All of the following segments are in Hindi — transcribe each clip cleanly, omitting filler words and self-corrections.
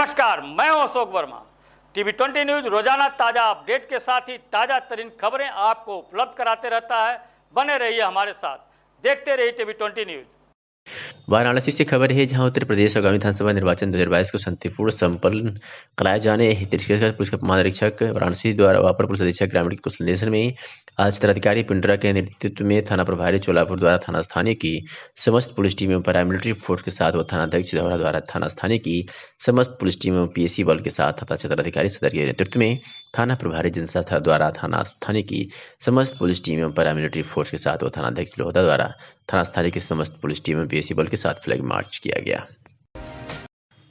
नमस्कार, मैं हूं अशोक वर्मा। टीवी 20 न्यूज रोजाना ताजा अपडेट के साथ ही ताजा तरीन खबरें आपको उपलब्ध कराते रहता है। बने रहिए हमारे साथ, देखते रहिए टीवी 20 न्यूज। वाराणसी से खबर है, जहां उत्तर प्रदेश आगामी विधानसभा निर्वाचन 2022 को शांतिपूर्ण संपन्न कराए जाने हेतु पुलिस महानिरीक्षक वाराणसी द्वारा अपर पुलिस अधीक्षक ग्रामीण के कुशल निर्देशन में आज जिलाधिकारी पिंडरा के नेतृत्व में थाना प्रभारी चोलापुर द्वारा थाना स्थानीय की समस्त पुलिस टीम एवं पैरामिलिट्री फोर्स के साथ व थानाध्यक्ष सिधौरा द्वारा थाना स्थानीय की समस्त पुलिस टीम एवं पीएसी बल के साथ तथा क्षेत्राधिकारी सदर के नेतृत्व में थाना प्रभारी जनसा द्वारा थाना स्थानीय की समस्त पुलिस टीम एवं पैरामिलिट्री फोर्स के साथ व थानाध्यक्ष लोहदा द्वारा थाना स्थानीय की समस्त पुलिस टीम एवं पीएसी बल के साथ फ्लैग मार्च किया गया।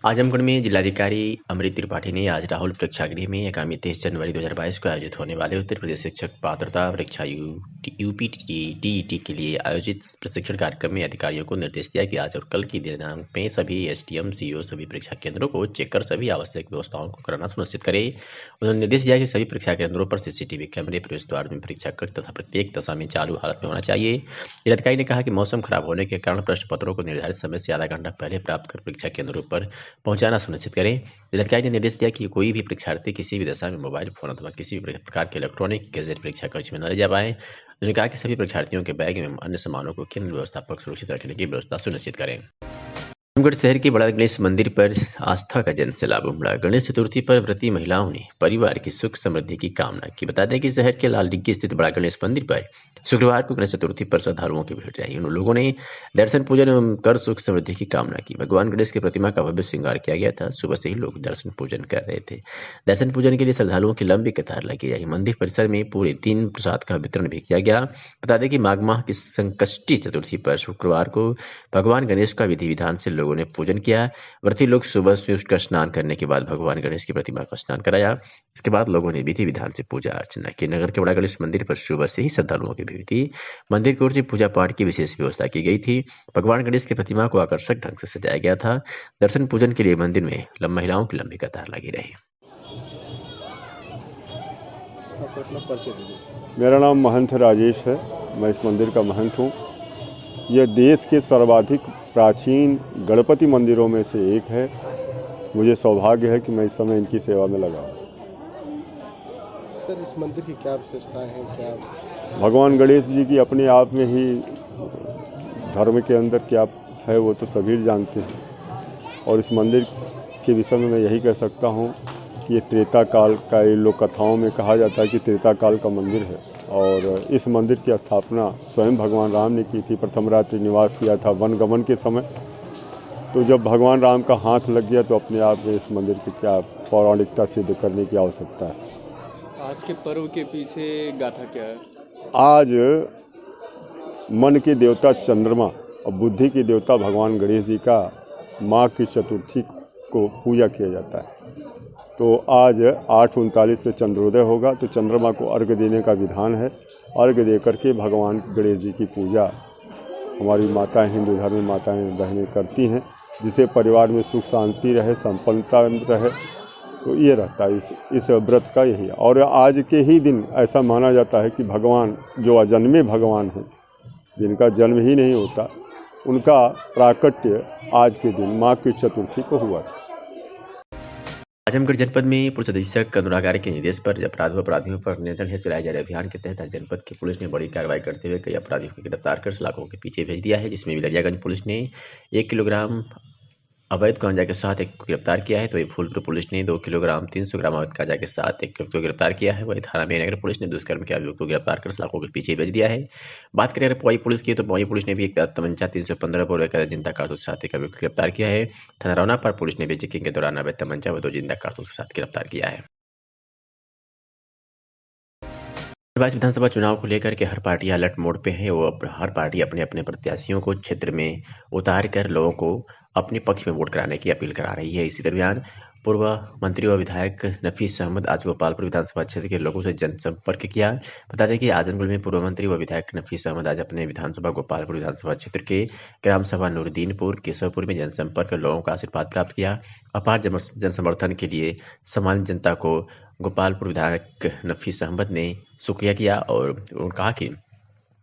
आजमगढ़ में जिलाधिकारी अमृत त्रिपाठी ने आज राहुल प्रेक्षागृह में आगामी 23 जनवरी 2022 को आयोजित होने वाले उत्तर प्रदेश शिक्षक पात्रता परीक्षा यूपीटीईटी के लिए आयोजित प्रशिक्षण कार्यक्रम में अधिकारियों को निर्देश दिया कि आज और कल की दिनांक में सभी एसडीएम सीईओ सभी परीक्षा केंद्रों को चेक कर सभी आवश्यक व्यवस्थाओं को कराना सुनिश्चित करें। उन्होंने निर्देश दिया कि सभी परीक्षा केंद्रों पर सीसीटीवी कैमरे प्रवेश द्वार में परीक्षा कक्ष तथा प्रत्येक दशा में चालू हालत में होना चाहिए। जिलाधिकारी ने कहा कि मौसम खराब होने के कारण प्रश्न पत्रों को निर्धारित समय से आधा घंटा पहले प्राप्त कर परीक्षा केंद्रों पर पहुंचाना सुनिश्चित करें। जिलाधिकारी ने निर्देश दिया कि कोई भी परीक्षार्थी किसी भी दशा में मोबाइल फोन अथवा किसी भी प्रकार के इलेक्ट्रॉनिक गैजेट परीक्षा कक्ष में न ले जा पाए। उन्होंने कहा कि सभी परीक्षार्थियों के बैग एवं अन्य सामानों को केंद्र व्यवस्थापक सुरक्षित रखने की व्यवस्था सुनिश्चित करें। आजमगढ़ शहर के बड़ा गणेश मंदिर पर आस्था का जनसैलाब उमड़ा। गणेश चतुर्थी पर व्रती महिलाओं ने परिवार की सुख समृद्धि की कामना की। बता दें कि शहर के लाल डिग्गी स्थित बड़ा गणेश मंदिर पर शुक्रवार को गणेश चतुर्थी पर श्रद्धालुओं की भीड़ रही। उन लोगों ने दर्शन पूजन एवं कर सुख समृद्धि की कामना की। भगवान गणेश की प्रतिमा का भव्य श्रृंगार किया गया था। सुबह से ही लोग दर्शन पूजन कर रहे थे। दर्शन पूजन के लिए श्रद्धालुओं की लंबी कतार लगी रही। मंदिर परिसर में पूरे दिन प्रसाद का वितरण भी किया गया। बता दें कि माघ माह की संकष्टी चतुर्थी पर शुक्रवार को भगवान गणेश का विधि विधान से लोगों ने पूजन किया। व्रती लोग सुबह से उठकर स्नान करने के बाद भगवान गणेश की प्रतिमा का स्नान कराया। इसके बाद लोगों ने विधि विधान से पूजा अर्चना की। नगर के बड़ा गणेश मंदिर पर सुबह से ही श्रद्धालुओं की भीड़ थी। मंदिर की ओर से पूजा पाठ की विशेष व्यवस्था की गई थी। भगवान गणेश की प्रतिमा को आकर्षक ढंग से सजाया गया था। दर्शन पूजन के लिए मंदिर में महिलाओं की लंबी कतार लगी रही। मेरा नाम महंत राजेश है। मैं इस मंदिर का महंत हूँ। यह देश के सर्वाधिक प्राचीन गणपति मंदिरों में से एक है। मुझे सौभाग्य है कि मैं इस समय इनकी सेवा में लगा हूँ। सर, इस मंदिर की क्या विशेषताएं हैं? क्या भगवान गणेश जी की अपने आप में ही धर्म के अंदर क्या है वो तो सभी जानते हैं। और इस मंदिर के विषय में मैं यही कह सकता हूँ कि ये त्रेता काल का, ये लोक कथाओं में कहा जाता है कि त्रेता काल का मंदिर है। और इस मंदिर की स्थापना स्वयं भगवान राम ने की थी। प्रथम रात्रि निवास किया था वनगमन के समय। तो जब भगवान राम का हाथ लग गया तो अपने आप में इस मंदिर की क्या पौराणिकता सिद्ध करने की आवश्यकता है। आज के पर्व के पीछे गाथा क्या है? आज मन के देवता चंद्रमा और बुद्धि के देवता भगवान गणेश जी का माघ की चतुर्थी को पूजा किया जाता है। तो आज 8:39 में चंद्रोदय होगा, तो चंद्रमा को अर्घ्य देने का विधान है। अर्घ्य दे करके भगवान गणेश जी की पूजा हमारी माताएं, हिंदू धर्म में माताएं बहनें करती हैं, जिसे परिवार में सुख शांति रहे, संपन्नता रहे। तो ये रहता है इस व्रत का यही। और आज के ही दिन ऐसा माना जाता है कि भगवान जो अजन्मे भगवान हैं, जिनका जन्म ही नहीं होता, उनका प्राकट्य आज के दिन माघ की चतुर्थी को हुआ था। आजमगढ़ जनपद में पुलिस अधीक्षक अनुराग आर्य के निर्देश पर अपराधियों पर नियंत्रण हेतु चलाए जा रहे अभियान के तहत जनपद की पुलिस ने बड़ी कार्रवाई करते हुए कई अपराधियों को गिरफ्तार कर सलाखों के पीछे भेज दिया है, जिसमें बिलरियागंज पुलिस ने 1 किलोग्राम अवैध गांजा के साथ एक को गिरफ्तार किया है। तो वही फूलपुर पुलिस ने 2 किलोग्राम 300 ग्राम अवैध गांजा के साथ एक को गिरफ्तार किया है। वही थाना मेहनगर पुलिस ने दुष्कर्म के आरोपियों को गिरफ्तार कर सलाखों के पीछे भेज दिया है। बात करें अगर पौई पुलिस की, तो पौई पुलिस ने भी एक तमंचा 315 बोर का जिंदा कारतूस के साथ एक आरोपी को गिरफ्तार किया है। थाना रौना पर पुलिस ने भी चेकिंग के दौरान अवैध तमंचा व 2 जिंदा कारतूस के साथ गिरफ्तार किया है। विधानसभा चुनाव को लेकर के हर पार्टी अलर्ट मोड पे है। वो हर पार्टी अपने अपने प्रत्याशियों को क्षेत्र में उतार कर लोगों को अपने पक्ष में वोट कराने की अपील करा रही है। इसी दरमियान पूर्व मंत्री व विधायक नफीस अहमद आज गोपालपुर विधानसभा क्षेत्र के लोगों से जनसंपर्क किया। बता दें कि आजमगढ़ में पूर्व मंत्री व विधायक नफीस अहमद आज अपने विधानसभा गोपालपुर विधानसभा क्षेत्र के ग्राम सभा नूरुद्दीनपुर केशवपुर में जनसंपर्क कर लोगों का आशीर्वाद प्राप्त किया। अपार जनसमर्थन के लिए सामान्य जनता को गोपालपुर विधायक नफीस अहमद ने शुक्रिया किया और उन्होंने कहा कि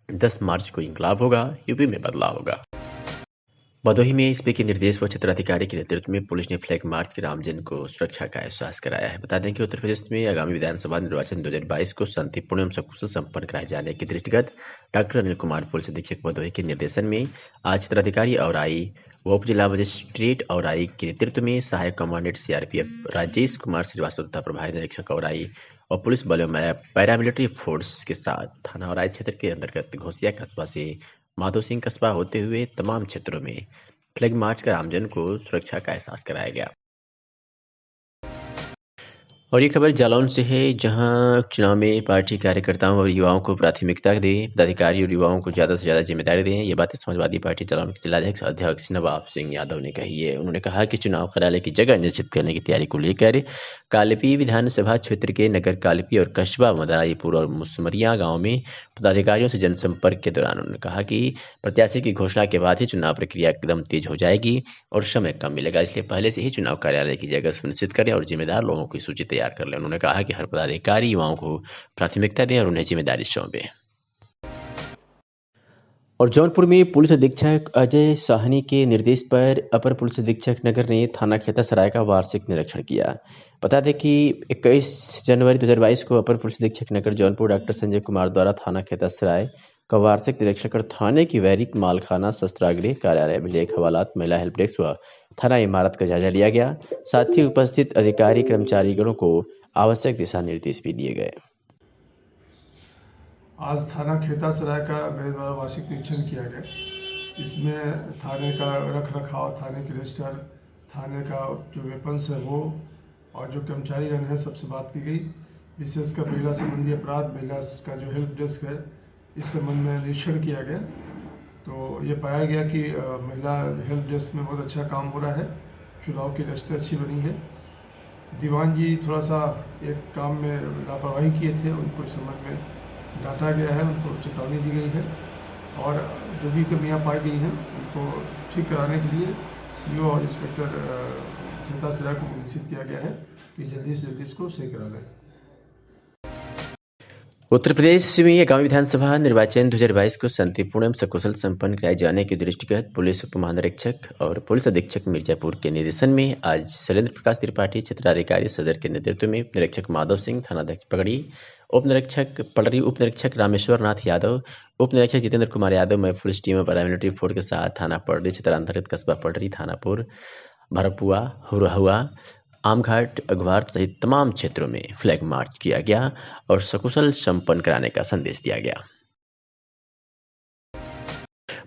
10 मार्च को इंकलाब होगा, यूपी में बदलाव होगा। भदोही में एसपी के निर्देश व क्षेत्राधिकारी के नेतृत्व में पुलिस ने फ्लैग मार्च के रामजन को सुरक्षा का एहसास कराया है। बता दें कि उत्तर प्रदेश में आगामी विधानसभा निर्वाचन 2022 को शांतिपूर्ण एवं सकुशल संपन्न कराए जाने के दृष्टिगत डॉक्टर अनिल कुमार पुलिस अधीक्षक भदोही के निर्देशन में आज क्षेत्राधिकारी और आई व उप जिला मजिस्ट्रेट और आई के नेतृत्व में सहायक कमांडेंट सीआरपीएफ राजेश कुमार श्रीवास्तव तथा प्रभारी निरीक्षक और आई और पुलिस बलों में पैरामिलिट्री फोर्स के साथ थाना और आई क्षेत्र के अंतर्गत घोसिया कस्बा से माधो सिंह कस्बा होते हुए तमाम क्षेत्रों में फ्लैग मार्च कर आमजन को सुरक्षा का एहसास कराया गया। और ये खबर जालौन से है, जहां चुनाव में पार्टी कार्यकर्ताओं और युवाओं को प्राथमिकता दें, पदाधिकारी और युवाओं को ज़्यादा से ज़्यादा जिम्मेदारी दें। ये बातें समाजवादी पार्टी जालौन के जिलाध्यक्ष अध्यक्ष नवाब सिंह यादव ने कही है। उन्होंने कहा कि चुनाव कार्यालय की जगह निश्चित करने की तैयारी को लेकर कालिपी विधानसभा क्षेत्र के नगर कालिपी और कस्बा मदराईपुर और मुसमरिया गाँव में पदाधिकारियों से जनसंपर्क के दौरान उन्होंने कहा कि प्रत्याशी की घोषणा के बाद ही चुनाव प्रक्रिया एकदम तेज हो जाएगी और समय कम मिलेगा, इसलिए पहले से ही चुनाव कार्यालय की जगह सुनिश्चित करें और जिम्मेदार लोगों की सूची तैयार कर लें। उन्होंने कहा कि हर पदाधिकारी युवाओं को प्राथमिकता दें और उन्हें जिम्मेदारी सौंपे। और जौनपुर में पुलिस अधीक्षक अजय साहनी के निर्देश पर अपर पुलिस अधीक्षक नगर ने थाना खेतासराय का वार्षिक निरीक्षण किया। बता दें कि 21 जनवरी 2022 को अपर पुलिस अधीक्षक नगर जौनपुर डॉक्टर संजय कुमार द्वारा थाना खेतासराय का वार्षिक निरीक्षण कर थाने की वैरिक मालखाना, शस्त्रागृह, कार्यालय, अभिलेख, हवालात, महिला हेल्प डेस्क व थाना इमारत का जायजा लिया गया। साथ ही उपस्थित अधिकारी कर्मचारीगणों को आवश्यक दिशा निर्देश भी दिए गए। आज थाना खेतासराय का मेरे द्वारा वार्षिक निरीक्षण किया गया। इसमें थाने का रख रखाव, थाने के रजिस्टर, थाने का जो वेपन्स है वो और जो कर्मचारीगण है सबसे बात की गई। विशेषकर महिला संबंधी अपराध, महिला का जो हेल्प डेस्क है इस संबंध में निरीक्षण किया गया। तो ये पाया गया कि महिला हेल्प डेस्क में बहुत अच्छा काम हो रहा है, चुनाव की रजिस्टर अच्छी बनी है। दीवान जी थोड़ा सा एक काम में लापरवाही किए थे, उनको इस संबंध में डांटा गया है, उनको चेतावनी दी गई है और जो भी कमियां पाई गई हैं उनको ठीक कराने के लिए सीओ और इंस्पेक्टर खेतासराय को निर्देशित किया गया है कि जल्दी से जल्दी इसको सही करा लें। उत्तर प्रदेश में आगामी विधानसभा निर्वाचन 2022 को शांतिपूर्ण एवं सकुशल संपन्न कराए जाने के दृष्टिगत पुलिस उप महानिरीक्षक और पुलिस अधीक्षक मिर्जापुर के निर्देशन में आज शैलेंद्र प्रकाश त्रिपाठी, क्षेत्राधिकारी सदर के नेतृत्व में निरीक्षक माधव सिंह, थानाध्यक्ष पगड़ी, उप निरीक्षक पलरी, उप निरीक्षक रामेश्वर नाथ यादव, उप निरीक्षक जितेंद्र कुमार यादव, मैं पुलिस टीम और पैरामिलिट्री फोर्स के साथ थाना पलरी क्षेत्रांतर्गत कस्बा पलरी, थानापुर, भरपुआ, हुरहुआ, आमघाट, अगवार सहित तमाम क्षेत्रों में फ्लैग मार्च किया गया और सकुशल संपन्न कराने का संदेश दिया गया।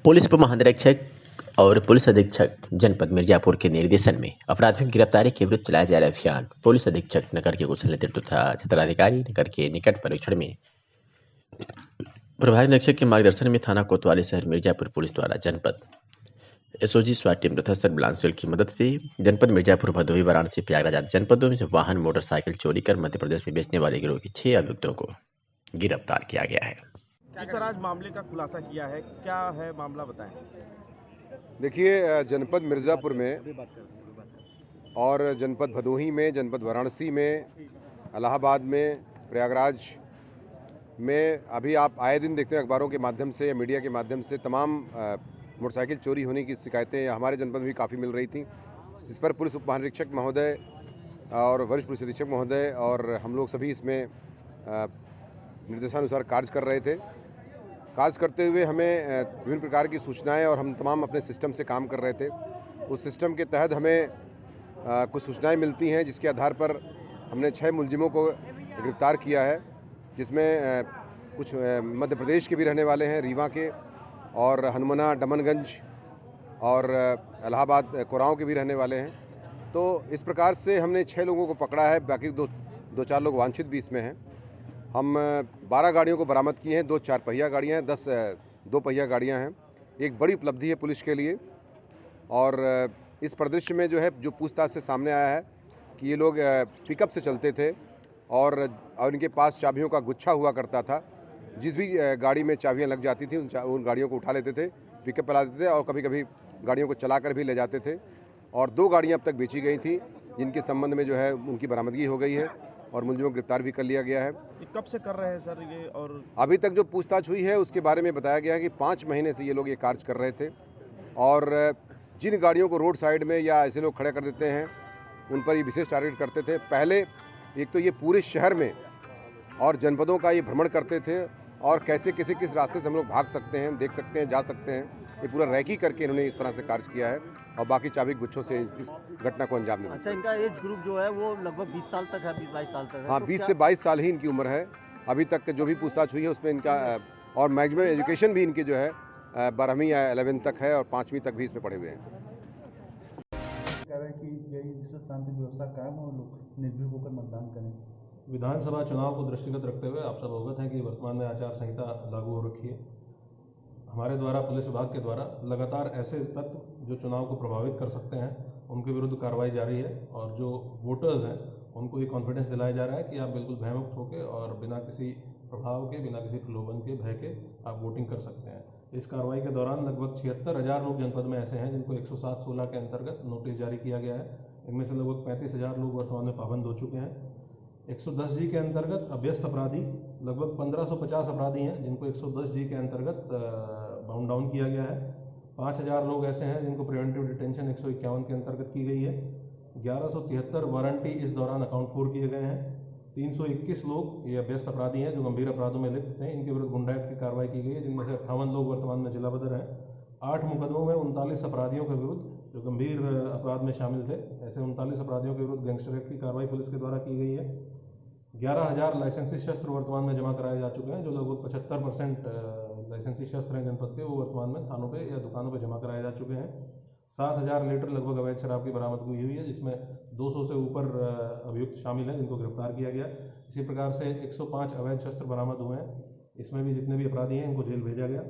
पुलिस उप महानिरीक्षक और पुलिस अधीक्षक जनपद मिर्जापुर के निर्देशन में अपराधियों की गिरफ्तारी के विरुद्ध चलाया जा रहा अभियान पुलिस अधीक्षक नगर के कुशल नेतृत्व तथा क्षेत्राधिकारी नगर के निकट परीक्षण में प्रभारी निरीक्षक के मार्गदर्शन में थाना कोतवाली शहर मिर्जापुर पुलिस द्वारा जनपद एसओजी स्वाट टीम तथा सर्विलांस सेल की मदद से जनपद मिर्जापुर, भदोही, वाराणसी, प्रयागराज आदि जनपदों में वाहन मोटरसाइकिल चोरी कर मध्य प्रदेश में बेचने वाले गिरोह के 6 अभियुक्तों को गिरफ्तार किया गया है। सर आज मामले का खुलासा किया है, क्या है मामला बताएं। देखिए, जनपद मिर्ज़ापुर में और जनपद भदोही में, जनपद वाराणसी में, इलाहाबाद में, प्रयागराज में अभी आप आए दिन देखते हैं अखबारों के माध्यम से या मीडिया के माध्यम से तमाम मोटरसाइकिल चोरी होने की शिकायतें हमारे जनपद में भी काफ़ी मिल रही थी। इस पर पुलिस उप महानिरीक्षक महोदय और वरिष्ठ पुलिस अधीक्षक महोदय और हम लोग सभी इसमें निर्देशानुसार कार्य कर रहे थे। कार्य करते हुए हमें विभिन्न प्रकार की सूचनाएं और हम तमाम अपने सिस्टम से काम कर रहे थे। उस सिस्टम के तहत हमें कुछ सूचनाएं मिलती हैं जिसके आधार पर हमने 6 मुलजिमों को गिरफ्तार किया है, जिसमें कुछ मध्य प्रदेश के भी रहने वाले हैं, रीवा के, और हनुमाना, डमनगंज और इलाहाबाद, कोरांव के भी रहने वाले हैं। तो इस प्रकार से हमने 6 लोगों को पकड़ा है, बाकी 2-4 लोग वांछित भी इसमें हैं। हम 12 गाड़ियों को बरामद किए हैं, 2 4 पहिया गाड़ियाँ हैं, 10 2 पहिया गाड़ियाँ हैं। एक बड़ी उपलब्धि है पुलिस के लिए। और इस परिदृश्य में जो पूछताछ से सामने आया है कि ये लोग पिकअप से चलते थे और इनके पास चाबियों का गुच्छा हुआ करता था। जिस भी गाड़ी में चाबियां लग जाती थी उन गाड़ियों को उठा लेते थे, पिकअप पर लाते थे और कभी कभी गाड़ियों को चलाकर भी ले जाते थे। और 2 गाड़ियां अब तक बेची गई थी, जिनके संबंध में उनकी बरामदगी हो गई है और मुलजिमों को गिरफ्तार भी कर लिया गया है। कब से कर रहे हैं सर ये? और अभी तक जो पूछताछ हुई है उसके बारे में बताया गया है कि 5 महीने से ये लोग ये कार्य कर रहे थे और जिन गाड़ियों को रोड साइड में या ऐसे लोग खड़े कर देते हैं उन पर ये विशेष टारगेट करते थे। पहले एक तो ये पूरे शहर में और जनपदों का ये भ्रमण करते थे और कैसे किस रास्ते से हम लोग भाग सकते हैं, देख सकते हैं, जा सकते हैं, ये पूरा रैकी करके इन्होंने इस तरह से कार्य किया है और बाकी चाबिक गुच्छों से इस घटना को अंजाम दिया। अच्छा, इनका एज ग्रुप जो है वो लगभग 20 साल तक है, 20-22 साल तक है। हाँ, 20 से 22 साल ही इनकी उम्र है। अभी तक जो भी पूछताछ हुई है उसमें इनका और मैक्सिमम एजुकेशन भी इनकी जो है 12वीं या 11वीं तक है और 5वीं तक भी इसमें पढ़े हुए हैं। कह रहे हैं कि यही जिससे शांति व्यवस्था कायम हो, लोग निर्भीक होकर मतदान करें। विधानसभा चुनाव को दृष्टिगत रखते हुए आप सब अवगत हैं कि वर्तमान में आचार संहिता लागू हो रखी है। हमारे द्वारा पुलिस विभाग के द्वारा लगातार ऐसे तत्व जो चुनाव को प्रभावित कर सकते हैं उनके विरुद्ध कार्रवाई जारी है और जो वोटर्स हैं उनको ये कॉन्फिडेंस दिलाया जा रहा है कि आप बिल्कुल भयमुक्त होकर और बिना किसी प्रभाव के, बिना किसी प्रलोभन के, भय के आप वोटिंग कर सकते हैं। इस कार्रवाई के दौरान लगभग 76,000 लोग जनपद में ऐसे हैं जिनको 107-16 के अंतर्गत नोटिस जारी किया गया है। इनमें से लगभग 35,000 लोग वर्तमान में पाबंद हो चुके हैं। 110G के अंतर्गत अभ्यस्त अपराधी लगभग 1550 अपराधी हैं जिनको 110G के अंतर्गत बाउंड डाउन किया गया है। 5,000 लोग ऐसे हैं जिनको प्रिवेंटिव डिटेंशन 151 के अंतर्गत की गई है। 1173 वारंटी इस दौरान अकाउंट फोर किए गए हैं। 321 लोग ये अभ्यस्त अपराधी हैं जो गंभीर अपराधों में लिप्त थे, इनके विरुद्ध गुंडा एक्ट की कार्रवाई की गई है, जिनमें से 58 लोग वर्तमान में जिला बदर हैं। 8 मुकदमों में 39 अपराधियों के विरुद्ध जो गंभीर अपराध में शामिल थे, ऐसे 39 अपराधियों के विरुद्ध गैंगस्टर एक्ट की कार्रवाई पुलिस के द्वारा की गई है। 11,000 लाइसेंसी शस्त्र वर्तमान में जमा कराए जा चुके हैं, जो लगभग 75% लाइसेंसी शस्त्र हैं जनपद के, वो वर्तमान में थानों पे या दुकानों पे जमा कराए जा चुके हैं। 7,000 लीटर लगभग अवैध शराब की बरामदगी हुई है, जिसमें 200 से ऊपर अभियुक्त शामिल हैं जिनको गिरफ्तार किया गया। इसी प्रकार से 105 अवैध शस्त्र बरामद हुए हैं, इसमें भी जितने भी अपराधी हैं इनको जेल भेजा गया।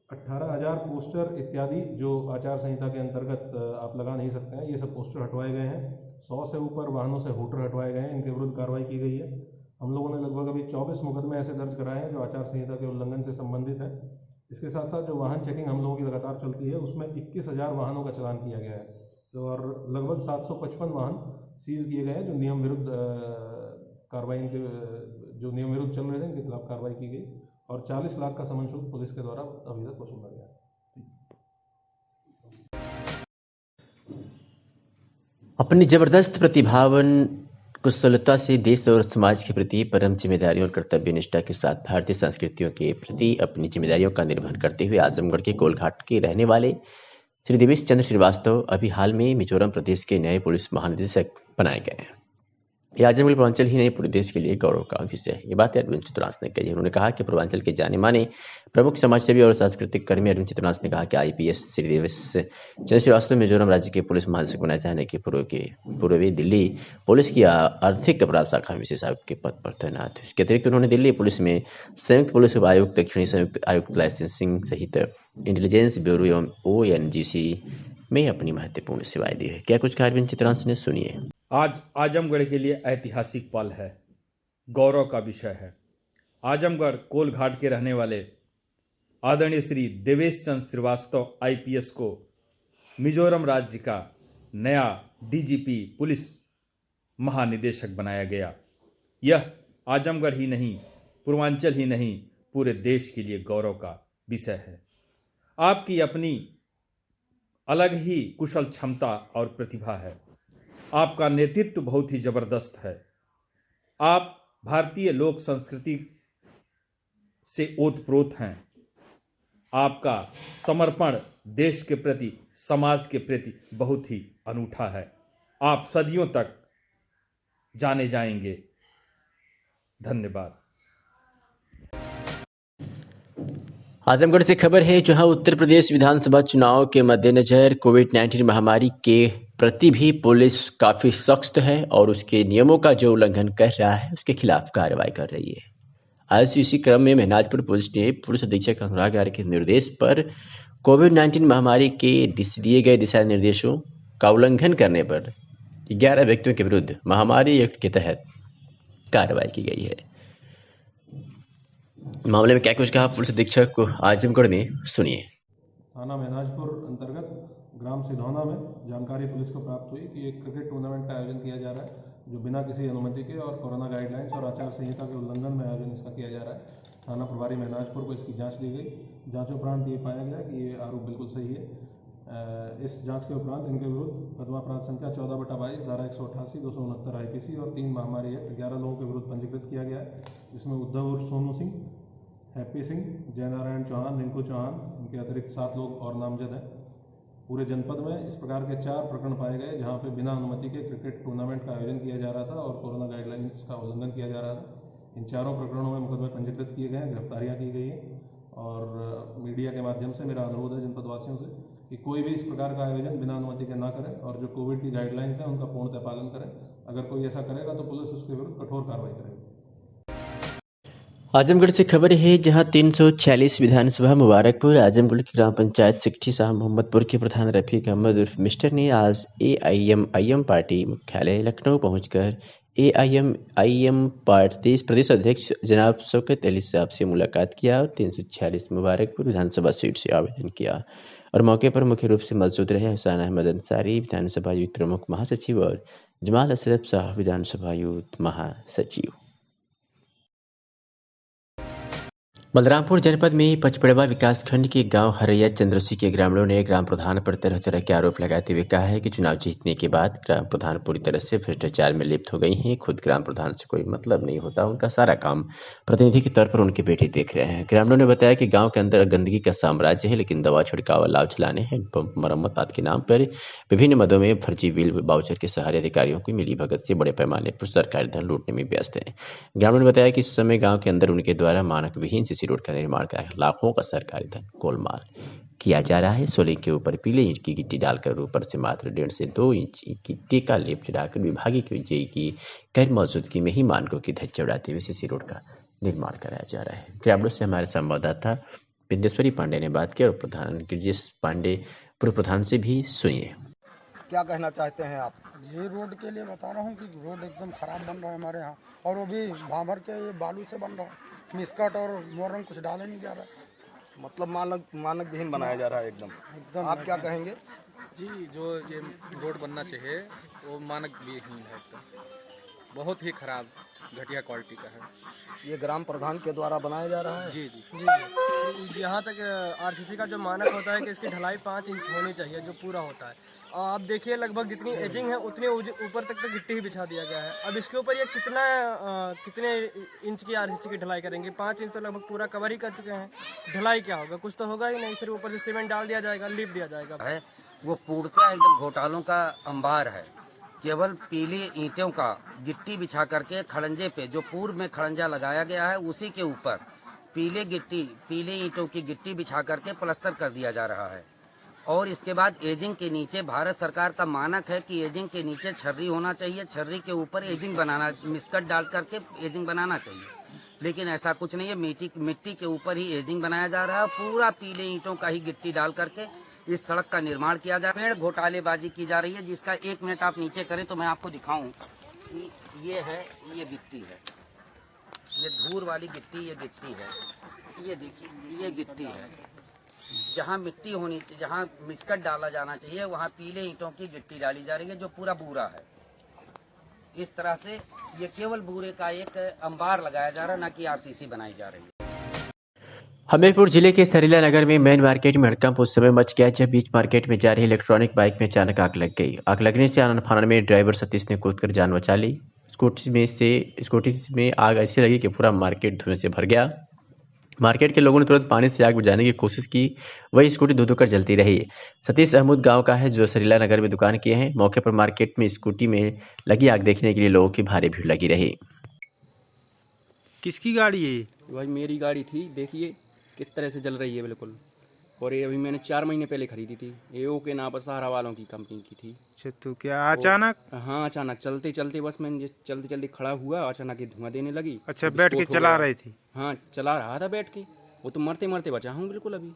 18,000 पोस्टर इत्यादि जो आचार संहिता के अंतर्गत आप लगा नहीं सकते हैं, ये सब पोस्टर हटवाए गए हैं। 100 से ऊपर वाहनों से होटर हटवाए गए हैं, इनके विरुद्ध कार्रवाई की गई है। हम लोगों ने लगभग अभी 24 मुकदमे ऐसे दर्ज कराए हैं जो आचार संहिता के उल्लंघन से संबंधित है। इसके साथ साथ जो वाहन चेकिंग हम लोगों की लगातार चलती है उसमें 21,000 वाहनों का चालान किया गया है और लगभग 755 वाहन सीज किए गए हैं जो नियम विरुद्ध कार्रवाई इनके जो नियम विरुद्ध चल रहे थे इनके खिलाफ कार्रवाई की गई और 40 लाख का समन शुल्क पुलिस के द्वारा अभी तक वसूला गया। अपनी जबरदस्त प्रतिभावन कुशलता से देश और समाज के प्रति परम जिम्मेदारियों और कर्तव्य निष्ठा के साथ भारतीय संस्कृतियों के प्रति अपनी जिम्मेदारियों का निर्वहन करते हुए आजमगढ़ के कोलघाट के रहने वाले श्री देवेश चंद्र श्रीवास्तव अभी हाल में मिजोरम प्रदेश के नए पुलिस महानिदेशक बनाए गए हैं। ये आजमगढ़ पूर्वांचल ही नहीं पूरे देश के लिए गौरव का विषय है। ये बात अरविंद चितरांस ने कही। उन्होंने कहा कि पूर्वांचल के जाने माने प्रमुख समाजसेवी और सांस्कृतिक कर्मी अरविंद चितरांस ने कहा कि IPS श्री देवेश चंद्र श्रीवास्तव मिजोरम राज्य के पुलिस महानिदेशक बनाए जाने के पूर्वी दिल्ली पुलिस की आर्थिक अपराध शाखा में विशेष आयुक्त के पद पर तैनात है। इसके अतिरिक्त उन्होंने दिल्ली पुलिस में संयुक्त पुलिस आयुक्त, दक्षिणी संयुक्त आयुक्त, लाइसेंसिंग सहित इंटेलिजेंस ब्यूरो एवं ONGC में अपनी महत्वपूर्ण सेवाएं दी है। क्या कुछ कहा अरविंद चितरांस ने, सुनिए। आज आजमगढ़ के लिए ऐतिहासिक पल है, गौरव का विषय है। आजमगढ़ कोलघाट के रहने वाले आदरणीय श्री देवेश चंद्र श्रीवास्तव IPS को मिजोरम राज्य का नया DGP पुलिस महानिदेशक बनाया गया। यह आजमगढ़ ही नहीं, पूर्वांचल ही नहीं, पूरे देश के लिए गौरव का विषय है। आपकी अपनी अलग ही कुशल क्षमता और प्रतिभा है। आपका नेतृत्व बहुत ही जबरदस्त है। आप भारतीय लोक संस्कृति से ओतप्रोत हैं। आपका समर्पण देश के प्रति, समाज के प्रति बहुत ही अनूठा है। आप सदियों तक जाने जाएंगे। धन्यवाद। आजमगढ़ से खबर है, जहां उत्तर प्रदेश विधानसभा चुनाव के मद्देनजर कोविड-19 महामारी के प्रति भी पुलिस काफी सख्त है और उसके नियमों का जो उल्लंघन कर रहा है उसके खिलाफ कार्रवाई कर रही है। आज इसी क्रम में महनाजपुर पुलिस ने पुलिस अधीक्षक अनुराग आर्य के निर्देश पर कोविड-19 महामारी के दिए गए दिशा निर्देशों का उल्लंघन करने पर 11 व्यक्तियों के विरुद्ध महामारी एक्ट के तहत कार्रवाई की गई है। मामले में क्या कुछ कहा पुलिस अधीक्षक को आजमगढ़ ने, सुनिए। थाना महनाजपुर अंतर्गत ग्राम सिधौना में जानकारी पुलिस को प्राप्त हुई कि एक क्रिकेट टूर्नामेंट का आयोजन किया जा रहा है जो बिना किसी अनुमति के और कोरोना गाइडलाइंस और आचार संहिता के उल्लंघन में आयोजन इसका किया जा रहा है। थाना प्रभारी महनाजपुर को इसकी जांच ली गई। जांच उपरांत ये पाया गया कि ये आरोप बिल्कुल सही है। इस जांच के उपरांत इनके विरुद्ध मुकदमा अपराध संख्या 14/22 धारा 188 269 आईपीसी और 3 महामारी एक्ट 11 लोगों के विरुद्ध पंजीकृत किया गया है, जिसमें उद्धव उर्फ सोनू सिंह, हैप्पी सिंह, जयनारायण चौहान, रिंकू चौहान, इनके अतिरिक्त 7 लोग और नामजद हैं। पूरे जनपद में इस प्रकार के 4 प्रकरण पाए गए जहां पे बिना अनुमति के क्रिकेट टूर्नामेंट का आयोजन किया जा रहा था और कोरोना गाइडलाइंस का उल्लंघन किया जा रहा था। इन चारों प्रकरणों में मुकदमे पंजीकृत किए गए हैं, गिरफ्तारियां की गई हैं और मीडिया के माध्यम से मेरा अनुरोध है जनपद वासियों से कि कोई भी इस प्रकार का आयोजन बिना अनुमति के ना करें और जो कोविड की गाइडलाइंस हैं उनका पूर्णतः पालन करें। अगर कोई ऐसा करेगा तो पुलिस उसके विरुद्ध कठोर कार्रवाई करेगी। आजमगढ़ से खबर है, जहां 346 विधानसभा मुबारकपुर आजमगढ़ की ग्राम पंचायत सिकठी शाह मोहम्मदपुर के प्रधान रफीक अहमद उर्फ मिस्टर ने आज AIM पार्टी मुख्यालय लखनऊ पहुंचकर AIM प्रदेश अध्यक्ष जनाब शौकत अली साहब से मुलाकात किया और 346 मुबारकपुर विधानसभा सीट से आवेदन किया और मौके पर मुख्य रूप से मौजूद रहे हुसैन अहमद अंसारी विधानसभा यूथ प्रमुख महासचिव और जमाल अशरफ साहब विधानसभा यूथ महासचिव। बलरामपुर जनपद में पचपड़वा विकासखंड के गांव हरैया चंद्रसी के ग्रामीणों ने ग्राम प्रधान पर तरह तरह के आरोप लगाते हुए कहा है कि चुनाव जीतने के बाद ग्राम प्रधान पूरी तरह से भ्रष्टाचार में लिप्त हो गई हैं। खुद ग्राम प्रधान से कोई मतलब नहीं होता, उनका सारा काम प्रतिनिधि के तौर पर उनके बेटे देख रहे हैं। ग्रामीणों ने बताया कि गाँव के अंदर गंदगी का साम्राज्य है, लेकिन दवा छिड़काव, लाभ चलाने, हैंडपंप मरम्मत आदि के नाम पर विभिन्न मदों में फर्जी बिल वाउचर के सहारे अधिकारियों की मिलीभगत से बड़े पैमाने पर सरकारी धन लूटने में व्यस्त है। ग्रामीणों ने बताया कि इस समय गाँव के अंदर उनके द्वारा मानक विहीन सीसी रोड का निर्माण लाखों का सरकारी धन गोलमाल किया जा रहा है। सोले के ऊपर पीले ईंट की गिट्टी डालकर ऊपर से मात्र 1.5 से 2 इंच गिट्टी का लेप चढ़ाकर विभागीय की जेई की गैर मौजूदगी में ही मानकों की धज्जियां उड़ाते हुए सीसी रोड का निर्माण कराया जा रहा है। ग्रामीणों से हमारे संवाददाता बिंदेश्वरी पांडे ने बात की और प्रधान गिरिजेश पांडे पूर्व प्रधान से भी सुनिए। क्या कहना चाहते हैं आप? ये रोड के लिए बता रहा हूँ कि रोड एकदम खराब बन रहा है हमारे यहाँ, और वो भी भामर के बालू से बन रहा है, मिस्कट और मोरंग कुछ डाले नहीं जा रहा है, मतलब मानक विहीन बनाया जा रहा है एकदम। आप क्या कहेंगे? जी, जो ये रोड बनना चाहिए वो मानक विहीन है, एकदम बहुत ही खराब घटिया क्वालिटी का है। ये ग्राम प्रधान के द्वारा बनाया जा रहा है? जी जी जी। यहाँ तक RCC का जो मानक होता है कि इसकी ढलाई 5 इंच होनी चाहिए, जो पूरा होता है। आप देखिए लगभग जितनी एजिंग है उतने ऊपर तक तो गिट्टी ही बिछा दिया गया है। अब इसके ऊपर ये कितने इंच की RCC की ढलाई करेंगे? 5 इंच तो लगभग पूरा कवर ही कर चुके हैं, ढलाई क्या होगा? कुछ तो होगा ही नहीं, सिर्फ ऊपर से सीमेंट डाल दिया जाएगा, लीप दिया जाएगा। वो पूर्णतः एकदम घोटालों का अंबार है। केवल पीली ईंटों का गिट्टी बिछा करके खड़ंजे पे, जो पूर्व में खड़ंजा लगाया गया है उसी के ऊपर पीले ईंटों की गिट्टी बिछा करके प्लास्टर कर दिया जा रहा है। और इसके बाद एजिंग के नीचे भारत सरकार का मानक है कि एजिंग के नीचे छर्री होना चाहिए, छर्री के ऊपर एजिंग बनाना, मिस्कट डाल करके एजिंग बनाना चाहिए, लेकिन ऐसा कुछ नहीं है। मिट्टी के ऊपर ही एजिंग बनाया जा रहा है। पूरा पीले ईंटों का ही गिट्टी डाल करके इस सड़क का निर्माण किया जा रहा है। पेड़ घोटालेबाजी की जा रही है, जिसका 1 मिनट आप नीचे करें तो मैं आपको दिखाऊं कि ये गिट्टी है, ये धूर वाली गिट्टी, ये गिट्टी है, ये देखिए ये गिट्टी है। जहाँ मिट्टी होनी चाहिए, जहाँ मिस्कट डाला जाना चाहिए, वहाँ पीले ईंटों की गिट्टी डाली जा रही है, जो पूरा बूरा है। इस तरह से ये केवल बूरे का एक अंबार लगाया जा रहा है, न कि RCC बनाई जा रही है। हमीरपुर जिले के सरीला नगर में मेन मार्केट में हड़कंप उस समय मच गया जब बीच मार्केट में जा रही इलेक्ट्रॉनिक बाइक में अचानक आग लग गई। आग लगने से आनन फानन में ड्राइवर सतीश ने कूदकर जान बचा ली। स्कूटी में आग ऐसी लगी कि पूरा मार्केट धुएं से भर गया। मार्केट के लोगों ने तुरंत पानी से आग बुझाने की कोशिश की, वही स्कूटी धो कर जलती रही। सतीश अहमद गांव का है, जो सरीला नगर में दुकान किए हैं। मौके पर मार्केट में स्कूटी में लगी आग देखने के लिए लोगों की भारी भीड़ लगी रही। किसकी गाड़ी है? भाई मेरी गाड़ी थी, देखिए किस तरह से जल रही है बिल्कुल। और ये अभी मैंने 4 महीने पहले खरीदी थी। एओ के नाम पर सहारा वालों की कंपनी की थी। अच्छा, तो क्या अचानक? हाँ, अचानक चलते चलते बस मैं चलते खड़ा हुआ, अचानक धुआं देने लगी। अच्छा, बैठ के चला रही थी? हाँ, चला रहा था बैठ के। वो तो मरते मरते बचा हूँ बिल्कुल अभी।